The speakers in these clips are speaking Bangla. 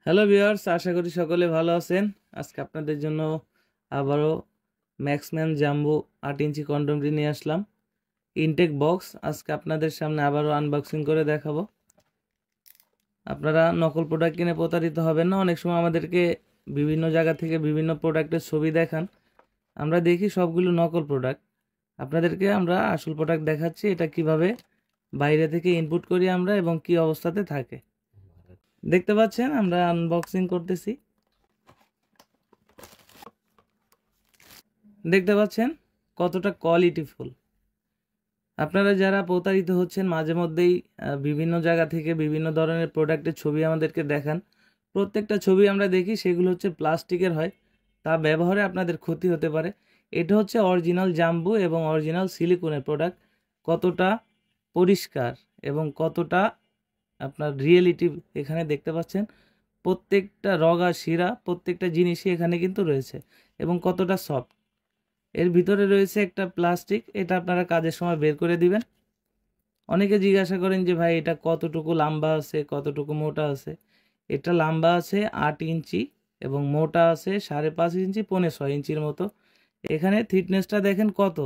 হ্যালো ভিউয়ার্স, আশা করি সকলে ভালো আছেন। আজকে আপনাদের জন্য আবারও ম্যাক্সম্যান জাম্বো 8 ইঞ্চি কন্ডমটি নিয়ে আসলাম। ইনটেক বক্স আজকে আপনাদের সামনে আবারও আনবক্সিং করে দেখাবো। আপনারা নকল প্রোডাক্ট কিনে প্রতারিত হবেন না। অনেক সময় আমাদেরকে বিভিন্ন জায়গা থেকে বিভিন্ন প্রোডাক্টের ছবি দেখান, আমরা দেখি সবগুলো নকল প্রোডাক্ট। আপনাদেরকে আমরা আসল প্রোডাক্ট দেখাচ্ছি, এটা কিভাবে বাইরে থেকে ইনপুট করি আমরা এবং কি অবস্থাতে থাকে। দেখতে পাচ্ছেন আমরা আনবক্সিং করতেছি। দেখতে পাচ্ছেন কতটা কোয়ালিটিফুল। আপনারা যারা প্রতারিত হচ্ছেন মাঝে মধ্যেই বিভিন্ন জায়গা থেকে বিভিন্ন ধরনের প্রোডাক্টের ছবি আমাদেরকে দেখান, প্রত্যেকটা ছবি আমরা দেখি সেগুলো হচ্ছে প্লাস্টিকের হয়, তা ব্যবহারে আপনাদের ক্ষতি হতে পারে। এটা হচ্ছে অরিজিনাল জাম্বু এবং অরিজিনাল সিলিকনের প্রোডাক্ট। কতটা পরিষ্কার এবং কতটা আপনার রিয়েলিটি এখানে দেখতে পাচ্ছেন। প্রত্যেকটা রগা শিরা প্রত্যেকটা জিনিসই এখানে কিন্তু রয়েছে এবং কতটা সফট। এর ভিতরে রয়েছে একটা প্লাস্টিক, এটা আপনারা কাজের সময় বের করে দিবেন। অনেকে জিজ্ঞাসা করেন যে ভাই এটা কতটুকু লম্বা আছে, কতটুকু মোটা আছে। এটা লম্বা আছে 8 ইঞ্চি এবং মোটা আছে 5.5 ইঞ্চি, 6.25 ইঞ্চির মতো। এখানে থিকনেসটা দেখেন কত,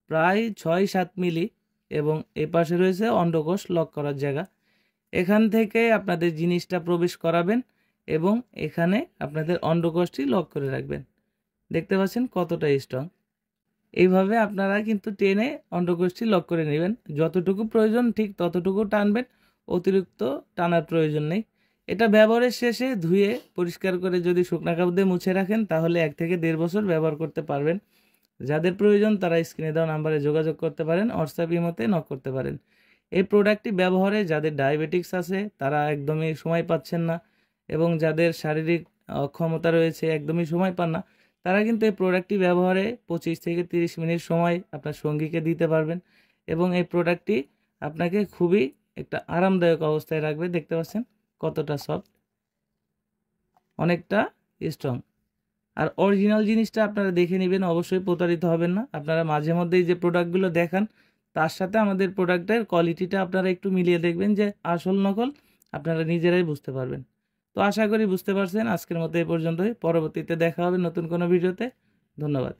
প্রায় 6-7 মিলি। এবং এ পাশে রয়েছে অন্ডকোষ লক করার জায়গা। এখান থেকে আপনাদের জিনিসটা প্রবেশ করাবেন এবং এখানে আপনাদের অন্ডকোষটি লক করে রাখবেন। দেখতে পাচ্ছেন কতটা স্ট্রং। এইভাবে আপনারা কিন্তু টেনে অন্ডকোষটি লক করে নেবেন। যতটুকু প্রয়োজন ঠিক ততটুকু টানবেন, অতিরিক্ত টানার প্রয়োজন নেই। এটা ব্যবহারের শেষে ধুয়ে পরিষ্কার করে যদি শুকনা কাপড় দিয়ে মুছে রাখেন তাহলে 1 থেকে 1.5 বছর ব্যবহার করতে পারবেন। যাদের প্রয়োজন তারা স্ক্রিনে দেওয়া নাম্বারে যোগাযোগ করতে পারেন, হোয়াটসঅ্যাপ ইমোতে নক করতে পারেন। এই প্রোডাক্টটি ব্যবহারে যাদের ডায়াবেটিক্স আছে তারা একদমই সময় পাচ্ছেন না, এবং যাদের শারীরিক অক্ষমতা রয়েছে একদমই সময় পান না, তারা কিন্তু এই প্রোডাক্টটি ব্যবহারে 25 থেকে 30 মিনিট সময় আপনার সঙ্গীকে দিতে পারবেন। এবং এই প্রোডাক্টটি আপনাকে খুবই একটা আরামদায়ক অবস্থায় রাখবে। দেখতে পাচ্ছেন কতটা সফট, অনেকটা স্ট্রং। আর অরিজিনাল জিনিসটা আপনারা দেখে নেবেন, অবশ্যই প্রতারিত হবেন না। আপনারা মাঝে মধ্যেই যে প্রোডাক্টগুলো দেখান তার সাথে আমাদের প্রোডাক্টের কোয়ালিটিটা আপনারা একটু মিলিয়ে দেখবেন যে আসল নকল আপনারা নিজেরাই বুঝতে পারবেন। তো আশা করি বুঝতে পারছেন। আজকের মতো এই পর্যন্তই, পরবর্তীতে দেখা হবে নতুন কোনো ভিডিওতে। ধন্যবাদ।